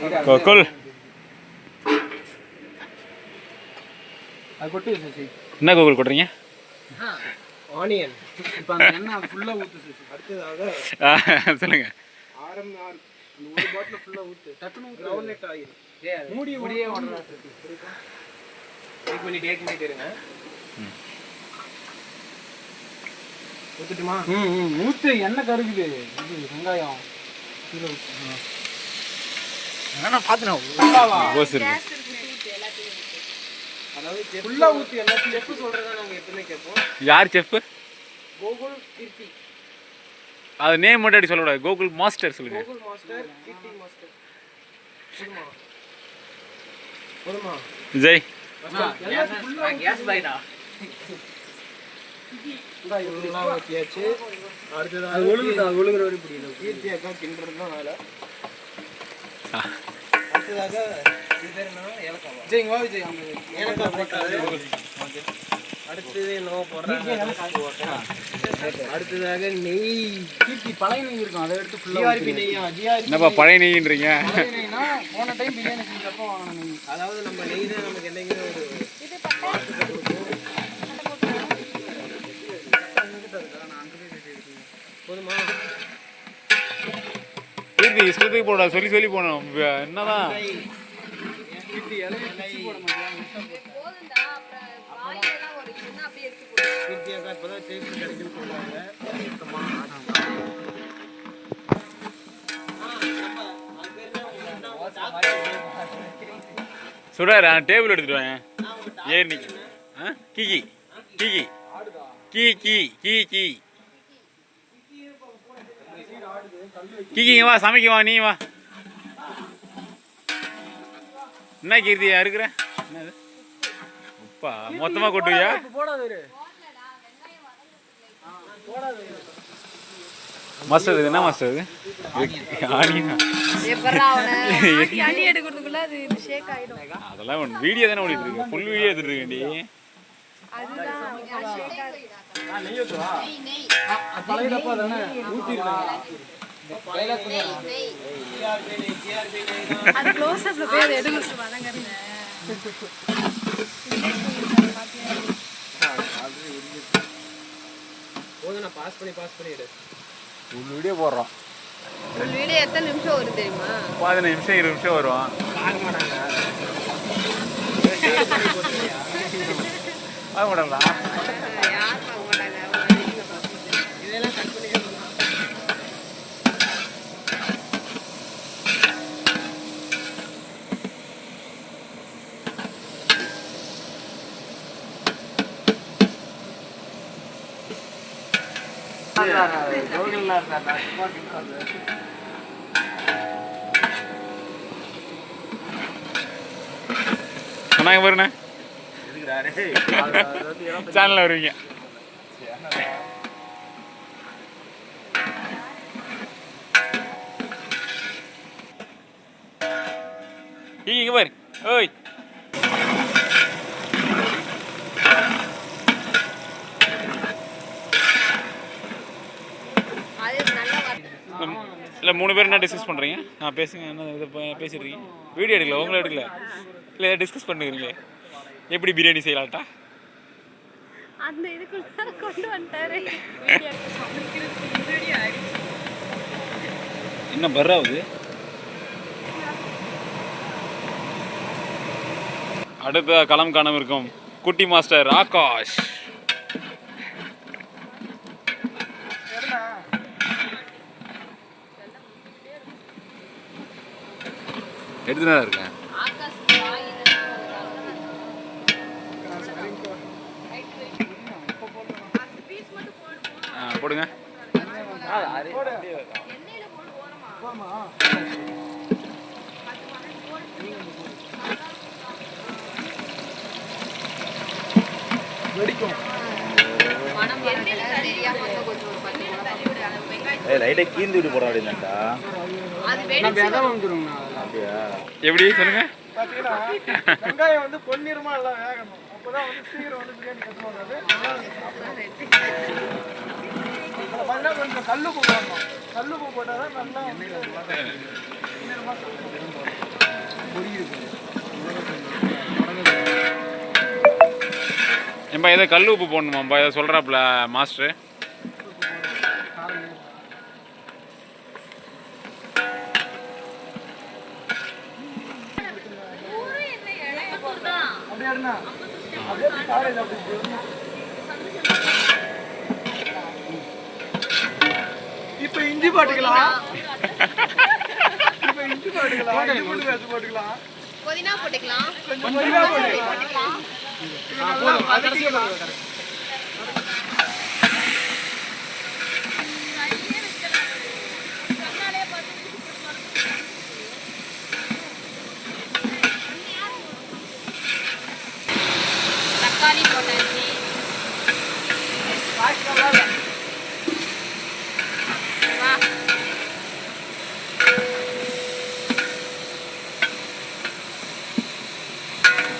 கோகுல் அது கொட்டு சசி. என்ன கோகுல் கொட்டுறீங்க? ஆனியன். இப்போ அந்த எண்ணெய் ஃபுல்லாக ஊற்று சசி. அடுத்ததாக சொல்லுங்க. RMR அந்த ஒரு பாட்டில் ஃபுல்லாக ஊற்று. டக்குனு கிரவுண்ட் ஆயில். மூடியே ஓடுறா சசி. டேக் பண்ணிட்டு இருங்க. ஊற்றுட்டுமா? ஊற்று, எண்ணெய் கருகுது. இது வெங்காயம் கீழே ஊற்று. நான் பார்த்தேன். அதாவது ஃபுல்லா ஊத்தி எல்லாத்தையும் செஃப் சொல்றதா நாங்க எப்பவுமே கேட்போம். யார் செஃப்? கோகுல் கீர்த்தி. அது நேம் மட்டும் அடி சொல்லக்கூடாது. கோகுல் மாஸ்டர் சொல்லுங்க. கோகுல் மாஸ்டர், கீர்த்தி மாஸ்டர். போதுமா விஜய் கேஸ் பைடா. இந்த இதெல்லாம் ஊத்தியாச்சு. அடுத்து அது ஒழுகுற வரை புரியல. கீர்த்தி அக்கா கிண்டறது தான் வேலை. அடுத்ததாக இது பேர் என்ன? ஏலக்காய். விஜய் வா விஜய். அவங்க ஏலக்காய் போட்டாரு. அடுத்து என்னவோ போடுறாங்க. அடுத்ததாக நெய். கீர்த்தி பழைய நெய் இருக்கும், அதை எடுத்து ஃபுல்லா ஜிஆர்பி நெய்யா? ஜிஆர்பி என்னப்பா பழைய நெய்ன்றீங்க? பழைய நெய்னா போன டைம் பிரியாணி செஞ்சப்போ வாங்கின நெய். அதாவது நம்ம நெய் தான் நமக்கு என்னைக்குமே ஒரு போதுமா? கீர்த்தி இஷ்டத்துக்கு போடா, சொல்லி போனோம். என்னதான் கீர்த்தி இலையை பிச்சு போட மாட்டியா? கீர்த்தி அக்கா இப்போதான் டேஸ்ட் கிடைக்குன்னு சொல்லுவாங்க. சொல்றாரு. டேபிள் எடுத்துட்டு வாங்க. ஏறி கீ கீ கீ கீ கீ கீ கீக்கிங்க வா, சமைக்க வா, நீ வா. என்ன கீர்த்தியா இருக்கிற? என்னது உப்பா? மொத்தமா கொட்டுவியா? மாஸ்டர் இது என்ன மாஸ்டர் இது? ஆனியனா? அதெல்லாம் ஒன்று வீடியோ தானே ஓடிட்டு இருக்கு. ஃபுல் வீடியோ எடுத்துட்டு இருக்கேன்டி. ஒரு வீடியோ போடுறோம். ஒரு வீடியோ எத்தனை நிமிஷம் வரும் தெரியுமா? 15 நிமிஷம் 20 நிமிஷம் வரும். பார்க்க மாட்டாங்களா? யார் பார்க்க மாட்டாங்க. இதெல்லாம் கட் பண்ணி சொன்னாங்க பாருண்ணே. சேனல்ல வருவீங்க. இங்க பாரு. ஓய் இல்லை 3 பேர் என்ன டிஸ்கஸ் பண்ணுறீங்க? பேசுங்க. என்ன இதை பேசிட்டு இருக்கீங்க? வீடியோ எடுக்கல, உங்களும் எடுக்கல. இல்லை எதாவது டிஸ்கஸ் பண்ணுறீங்களே எப்படி பிரியாணி செய்யலாட்டா? அந்த இதுக்குள்ள கொண்டு வந்துட்டாரு. என்ன பர்றாவுது? அடுத்த களம் காணம் இருக்கும் குட்டி மாஸ்டர் ஆகாஷ். எடுத்துனா இருக்கேன். போடுங்க. லைட்டா கீந்து விட்டு போட அப்படின்னாக்கா எப்படி சொல்லுங்க? வெங்காயம் வந்து பொன்னிறமா எல்லாம் வேகணும். அப்பதான் வந்து சீக்கிரம் வந்து பிரியாணி கட்டுவாங்க. கொஞ்சம் கல்லுப்பு போடணும். கல்லுப்பு போட்டாதான் நல்லா ஏன்பா ஏதோ கல் உப்பு போடணுமாப்பா ஏதோ சொல்கிறாப்புல மாஸ்டர். இப்போ இஞ்சி போட்டுக்கலாம். இப்போ இஞ்சி போட்டுக்கலாம். இஞ்சி பூண்டு பேஸ்ட் போட்டுக்கலாம். புதினா போட்டுக்கலாம். கொஞ்சம் புதினா போட்டுக்கலாம். போதும். வதக்கிக்கலாம். தக்காளி போட்டாச்சு. வா.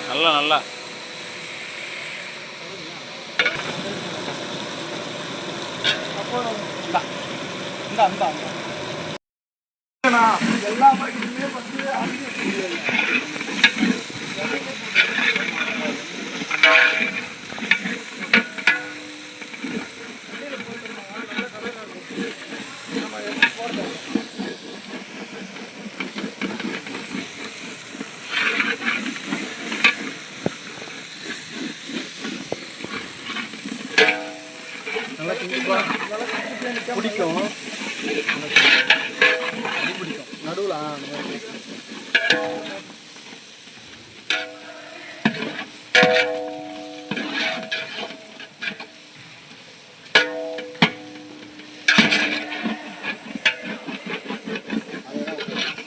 நல்லா நல்லா எல்லா பாக்கெட்டுமே வந்து பிடிக்கும். நடுவில்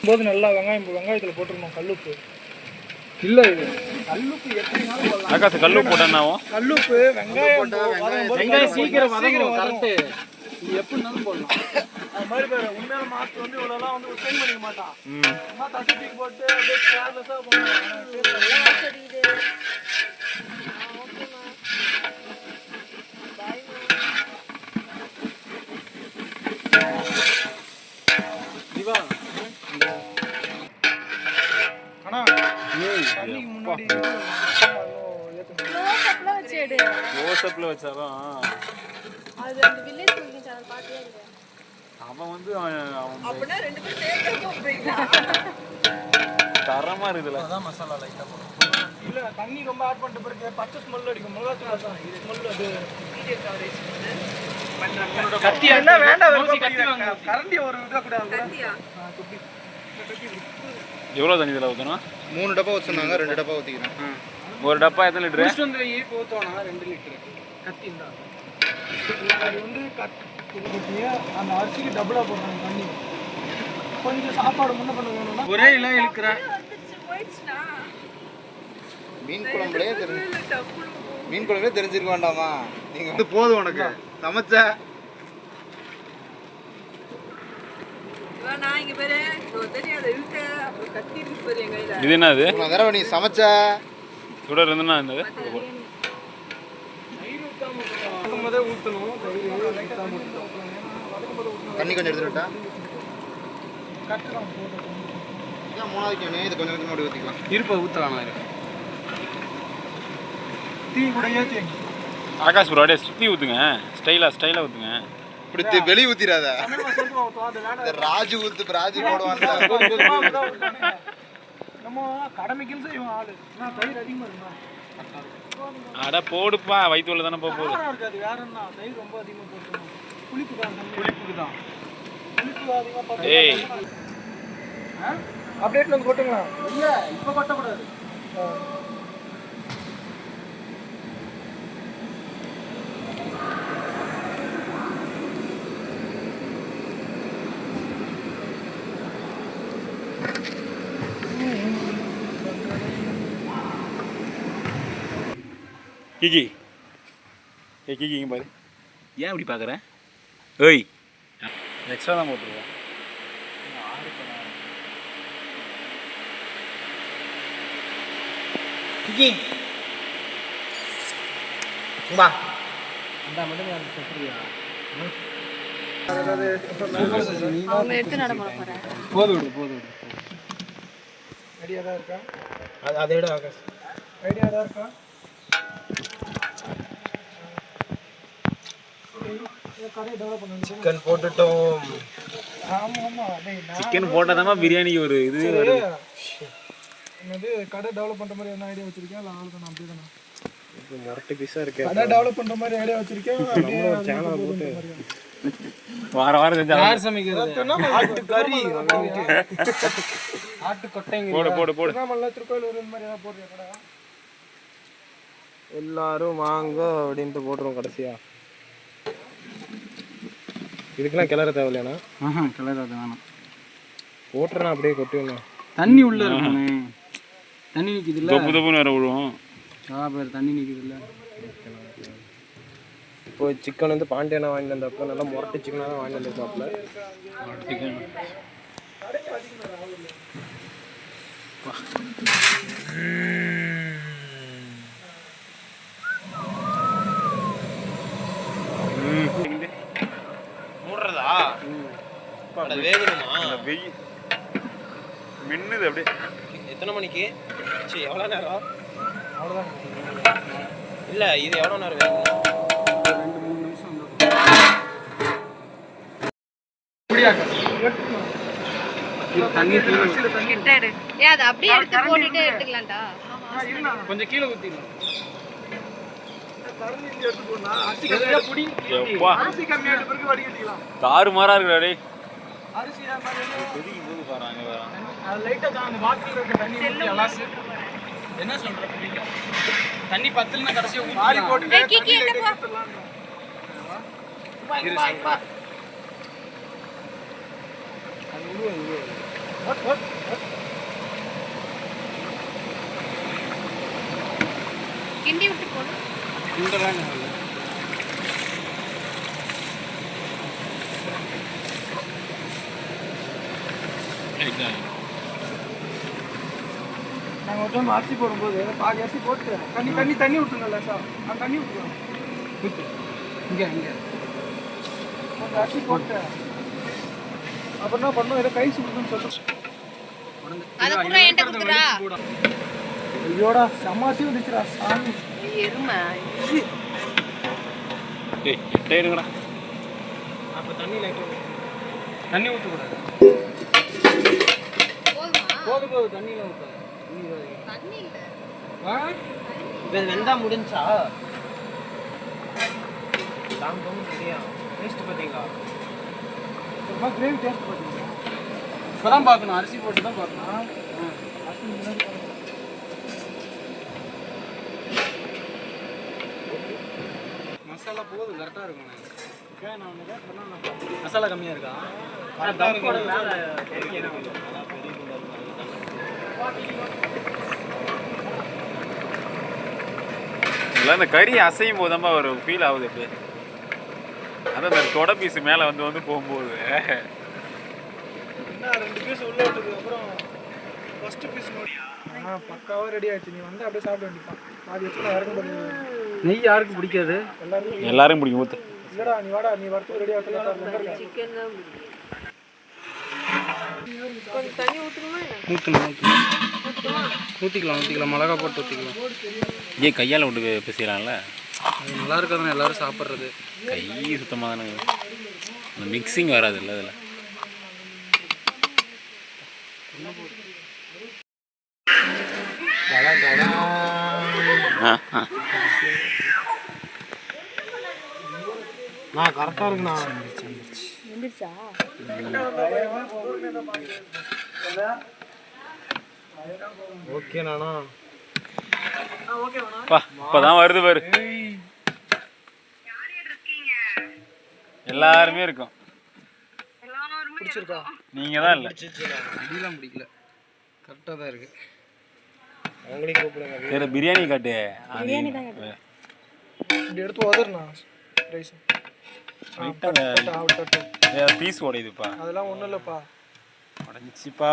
போது நல்லா வெங்காயத்தில் போட்டுருணும் கல்லுப்பு. இல்லை இது கல்லுப்பு எப்படினாலும் போடலாம். ஆகாசு கல் உப்பு போட்டேன்னாவும் கல்லுப்பு வெங்காயம் சீக்கிரம் வதங்கும். கரெக்டு. இது எப்படினாலும் போடலாம். அது மாதிரி பேர் உண்மையான மாற்று வந்து இவ்வளோலாம் வந்து ஸ்பெண்ட் பண்ணிக்க மாட்டான். சும்மா தட்டி தூக்கி போட்டு அப்படியே கேர்லெஸ்ஸாக பண்ணுவான். க்ளோஸ்அப்பில் வச்சாலும் அது அந்த வில்லேஜ் குக்கிங் சேனல் பார்த்தியா இல்லையா? அவன் வந்து தரமாக இருக்குதுல்ல. அதான் மசாலா லைட்டாக போடும். இல்லை தண்ணி ரொம்ப ஆட் பண்ணிட்ட பிறகு பச்சை ஸ்மெல் அடிக்கும். மிளகாத்தூள் தான் இது ஸ்மெல். அது வீடியோ கவரேஜ் கத்தி என்ன வேண்டாம். கரண்டி ஒரு விடக்கூடாது. எவ்வளோ தண்ணி இதில் ஊற்றணும்? 3 டப்பா வச்சுருந்தாங்க, 2 டப்பா ஊற்றிக்கிறேன். ஒரு டப்பா எத்தனை லிட்டரு? வந்து இப்போ ஊற்றோன்னா 2 லிட்டரு கத்தி இருந்தால் அது வந்து அந்த அரிசிக்கு டபுளாக போடுறாங்க தண்ணி. கொஞ்சம் சாப்பாடு முன்ன பண்ண வேணும்னா ஒரே இல்லை இழுக்கிறேன். மீன் குழம்புலே தெரிஞ்சிருக்க வேண்டாமா? நீங்கள் வந்து போதும் உனக்கு சமைச்ச. இது என்னது? தடவை நீ சமைச்ச சுடர் இருந்துன்னா என்னது? தண்ணி கொஞ்சம் எடுத்துட்டா மூணாவது இது கொஞ்சம் கொஞ்சமாக அப்படி ஊற்றிக்கலாம். இருப்பை ஊற்றலாம். டீ கூட ஏற்றி ஆகாஷ் ப்ரோ அப்படியே சுற்றி ஊற்றுங்க. ஸ்டைலாக ஊற்றுங்க. இப்படி வெளியே ஊற்றிடாத. ராஜு ராஜு போடுவாங்க. நம்ம கடமைக்குன்னு செய்வோம் ஆளு. நான் தயிர் அதிகமாக இருக்குமா? அட போடுப்பா, வயிற்றுல தானே போகுது. இருக்காது வேற என்ன, தயிர் ரொம்ப அதிகமாக போட்டுக்கணும். புளிப்பு தான் அதிகமாக. ஏய் அப்டேட்ல வந்து கொட்டுங்களா? இல்லை இப்போ கொட்டக்கூடாது. கிகி கிகி இங்கே பாரு. ஏன் இப்படி பார்க்குறேன்? ஓய் எக்ஸ்ட்ரா தான் போட்டுருவோம். கிகி வா அந்த மட்டும் சொல்றியா? அவங்க எடுத்து நடமாட போகிறேன். போதும் ஐடியா தான் இருக்கா? அதை விட ஆகாஷ் ஐடியா தான் இருக்கா? கடையை டெவலப் பண்ணணும். சிக்கன் போட்டுட்டோம். ஆமா டேய் நான் சிக்கன் போட்டால் பிரியாணிக்கு ஒரு இது வருது. என்னது கடை டெவலப் பண்ற மாதிரி என்ன ஐடியா வச்சிருக்கேன்? இல்ல ஆளுதான் அப்படியே தானே? இப்போ மொரட்டு பீஸா இருக்கு. கடை டெவலப் பண்ற மாதிரி ஐடியா வச்சிருக்கேன். நம்ம ஒரு சேனல் போட்டு வாரம் வாரம் செஞ்சா யார் சமைக்கிறது? ஆட்டு கறி, ஆட்டு கொட்டைங்க. போடு போடு போடு. திருவண்ணாமலை திருக்கோயிலூர் இந்த மாதிரி ஏதாவது போடுறியா கடை? எல்லாரும் வாங்க அப்படின்ட்டு போட்டுருவோம் கடைசியா. இதுக்கெல்லாம் கிளற தேவையில்லையாண்ணா? கிளறாது வேணாம். போட்டுறேன் அப்படியே கொட்டுவேண்ணா. தண்ணி உள்ள இருக்குண்ணே. தண்ணி நிக்குது இல்ல? தொப்பு தொப்புன்னு வேற விழுவோம். பேர் தண்ணி நிக்குது இல்ல? இப்போ சிக்கன் வந்து பாண்டியனா வாங்கிட்டு வந்தப்போ நல்லா மொரட்டு சிக்கனாக தான் வாங்கிட்டு வந்திருக்காப்புல. சிக்கன் மூடுறதா? வேகணுமா? வெயில் மின்னுது அப்படியே. எத்தனை மணிக்கு? சரி, எவ்வளோ நேரம்? அவ்வளோதான். இல்லை, இது எவ்வளோ நேரம் வேகும்? 2-3 நிமிஷம். தண்ணி கிட்டாடு ஏ அது அப்படியே எடுத்து போட்டுட்டே எடுத்துக்கலாம்டா. கொஞ்சம் கீழே ஊத்திடலாம். காரு மாறா இருக்குடா டேய். அரிசி கொதிக்கும் போது பாருங்க அது லைட்டா அந்த பாட்டில் இருக்க தண்ணி ஊத்தி அலாசி. என்ன சொல்ற புரியல. தண்ணி பத்தலனா கடைசியா ஊத்தி மாறி போட்டு கிக்கி எடுப்பா. கிண்டி விட்டு போடு. இந்த வேணும். நாங்கள் ஒரு டைம் அரிசி போடும்போது பாதி அரிசி போட்டு தண்ணி விட்டுருங்கல்ல சார். தண்ணி விட்டுருவோம். இங்கே கொஞ்சம் அரிசி போட்டு அப்புறம் என்ன பண்ணோம்? ஏதோ கை சுடுதுன்னு சொல்லிட்டு அத கூட என்கிட்ட குடுறா. ஐயோடா சமாசி வந்துச்சுடா சாமி. எருமை. டேய் டேய்ங்கடா. அப்போ தண்ணி லைட்டாக தண்ணி ஊற்றக்கூடாது. போதுமா? போது தண்ணியில் ஊற்றாது. தண்ணி இல்ல. இப்போ வெந்தா முடிஞ்சா தாம்பம் சரியா? டேஸ்ட் பார்த்தீங்களா? சும்மா கிரேவி டேஸ்ட் பார்த்தீங்களா? இப்போ தான் பார்க்கணும். அரிசி போட்டு தான் பார்க்கணும். அரிசி முன்னாடி மசாலா போதும் கரெக்டாக இருக்கும். நான் ஒன்று கேட்குறேன். மசாலா கம்மியாக இருக்கா? இல்லை இந்த கறி அசையும் போதமா ஒரு ஃபீல் ஆகுது அப்படியே. அதான் அந்த தொடை பீஸ் மேலே வந்து போகும்போது என்ன 2 பீஸ் உள்ள விட்டதுக்கு அப்புறம் ஃபர்ஸ்ட் பீஸ் பக்காவாக ரெடி ஆயிடுச்சு. நீ வந்து அப்படியே சாப்பிட வேண்டியதான். பாதி வச்சு நான் இறங்க பண்ணி. நெய் யாருக்கு பிடிக்காது? எல்லாரும் பிடிக்கும் ஊற்று. இல்லடா நீ வாடா, நீ வரது ரெடி ஆகல. சிக்கன் தான் கொஞ்சம் தண்ணி ஊத்துறமா? ஊற்றிக்கலாம். மிளகா போட்டு ஊற்றிக்கலாம். ஏன் கையால் விட்டு பேசிடலாம்ல? அது நல்லா இருக்காதுன்னு எல்லாரும் சாப்பிட்றது. கை சுத்தமாக தானே அந்த மிக்சிங் வராது இல்லை அதில். கரெக்டாக இருக்குண்ணா. வந்துருச்சா? ஓகேண்ணா. இப்போதான் வருது பாரு. எல்லாருமே இருக்கும். பிடிச்சிருக்கா? நீங்கள் தான் இல்லை. அடிலாம் பிடிக்கல. கரெக்டாக தான் இருக்கு. அவங்களையும் கூப்பிடுங்க. சரி பிரியாணி காட்டு. இப்படி எடுத்து உதறணும் ரைஸ். பீஸ் உடையுதுப்பா. அதெல்லாம் ஒன்றும் இல்லைப்பா. உடஞ்சிச்சுப்பா.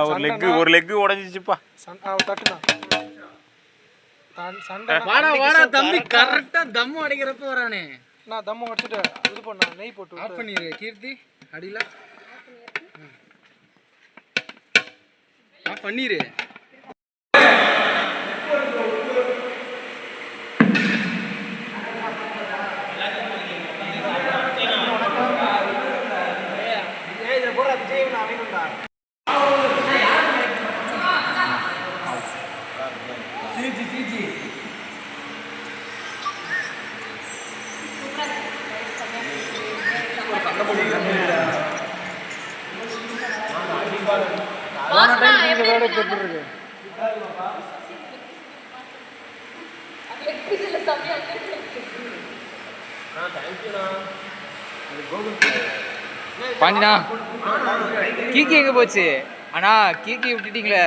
ஒரு லெக்கு உடஞ்சிச்சுப்பா. தட்டுண்ணா. சண்டை வாடா தம்பி கரெக்டாக தம்மு அடிக்கிறப்ப வரானே. நான் தம்மு அடிச்சுட்டு இது பண்ண நெய் போட்டு ஆஃப் பண்ணிடு கீர்த்தி. அடியில் ஆஃப் பண்ணிடு. வாசனா எப்படி இருக்கு? பாண்டினா கீக்கி எங்க போச்சு? அண்ணா கீக்கி விட்டுட்டீங்களே.